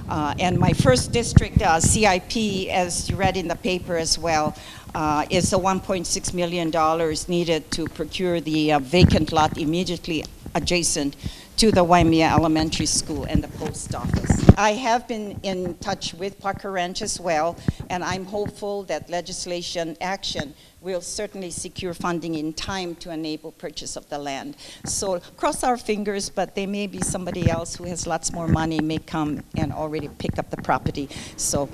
And my first district CIP, as you read in the paper as well, is the $1.6 million needed to procure the vacant lot immediately adjacent to the Waimea Elementary School and the post office. I have been in touch with Parker Ranch as well, and I'm hopeful that legislation action will certainly secure funding in time to enable purchase of the land. So cross our fingers, but there may be somebody else who has lots more money may come and already pick up the property. So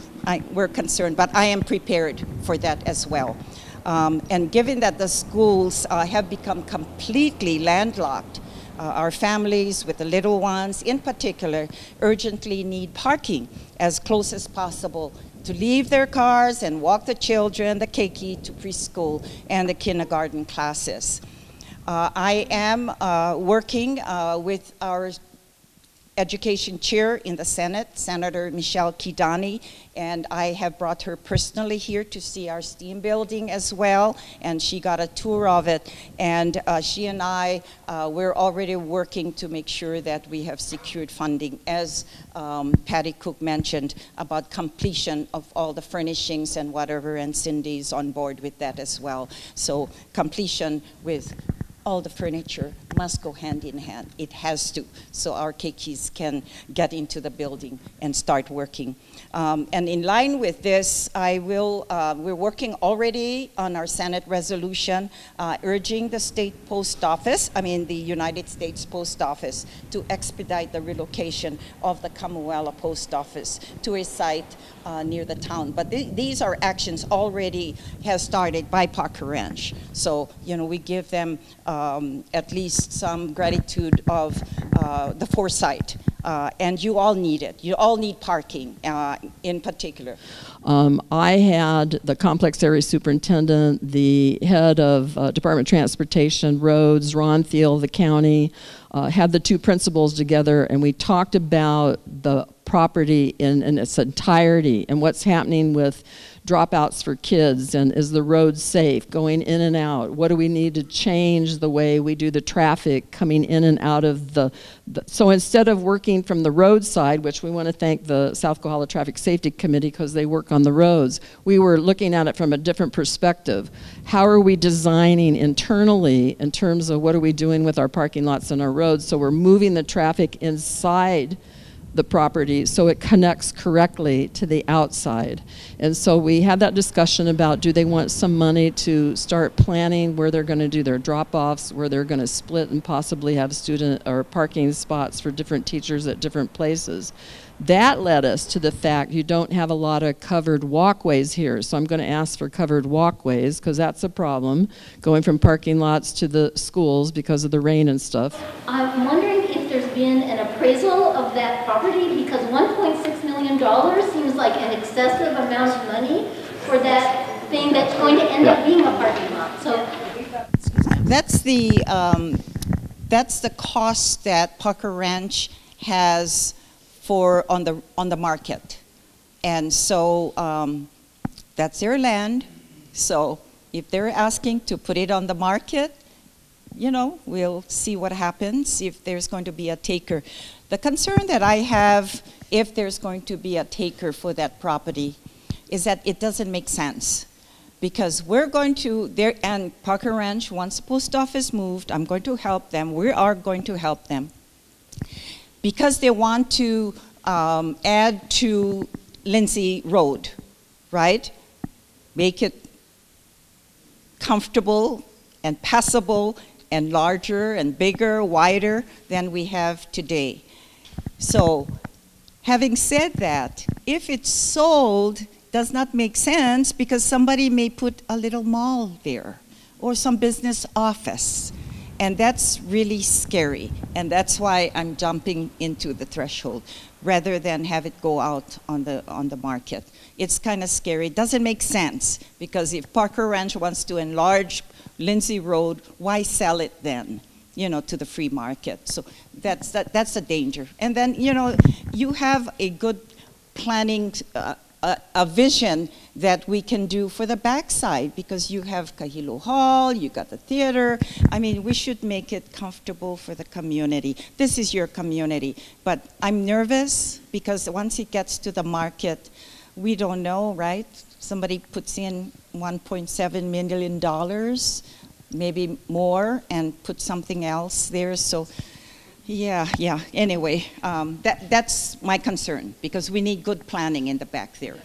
we're concerned, but I am prepared for that as well. And given that the schools have become completely landlocked, our families with the little ones in particular urgently need parking as close as possible to leave their cars and walk the children, the keiki, to preschool and the kindergarten classes. I am working with our education chair in the Senate, Senator Michelle Kidani, and I have brought her personally here to see our STEAM building as well, and she got a tour of it, and she and I, we're already working to make sure that we have secured funding, as Patty Cook mentioned, about completion of all the furnishings and whatever, and Cindy's on board with that as well. So completion with all the furniture must go hand in hand. It has to, so our keikis can get into the building and start working. And in line with this, we're working already on our Senate resolution urging the state post office, the United States Post Office, to expedite the relocation of the Kamuela Post Office to a site near the town. But these are actions already have started by Parker Ranch. So, we give them at least some gratitude of the foresight. And you all need it. You all need parking in particular. I had the complex area superintendent, the head of Department of Transportation, Roads, Ron Thiel, the county, had the two principals together, and we talked about the property in its entirety and what's happening with dropouts for kids, and is the road safe going in and out? What do we need to change the way we do the traffic coming in and out of so instead of working from the roadside, which we want to thank the South Kohala Traffic Safety Committee because they work on the roads, we were looking at it from a different perspective. How are we designing internally in terms of what are we doing with our parking lots and our roads, so we're moving the traffic inside the property so it connects correctly to the outside. And so we had that discussion about, do they want some money to start planning where they're going to do their drop-offs, where they're going to split and possibly have student or parking spots for different teachers at different places. That led us to the fact you don't have a lot of covered walkways here, so I'm going to ask for covered walkways because that's a problem, going from parking lots to the schools because of the rain and stuff. I'm wondering if there's been an appraisal of that property, because $1.6 million seems like an excessive amount of money for that thing that's going to end up being a parking lot. So that's the cost that Parker Ranch has on the market, and so that's their land. So if they're asking to put it on the market, we'll see what happens if there's going to be a taker. The concern that I have if there's going to be a taker for that property is that it doesn't make sense, because we're going to and Parker Ranch, once the post office moved, I'm going to help them. We are going to help them, because they want to add to Lindsay Road, right? Make it comfortable and passable and larger and bigger, wider than we have today. So, having said that, if it's sold, does not make sense, because somebody may put a little mall there or some business office. And that's really scary, and that's why I'm jumping into the threshold rather than have it go out on the market. It's kind of scary. It doesn't make sense, because if Parker Ranch wants to enlarge Lindsay Road, why sell it then, to the free market? So that's the danger. And then, you have a good planning a vision that we can do for the backside, because you have Kahilo Hall, you got the theater. I mean, we should make it comfortable for the community. This is your community, but I'm nervous because once it gets to the market, we don't know, right? Somebody puts in $1.7 million, maybe more, and put something else there. So yeah. Anyway, that's my concern, because we need good planning in the back there.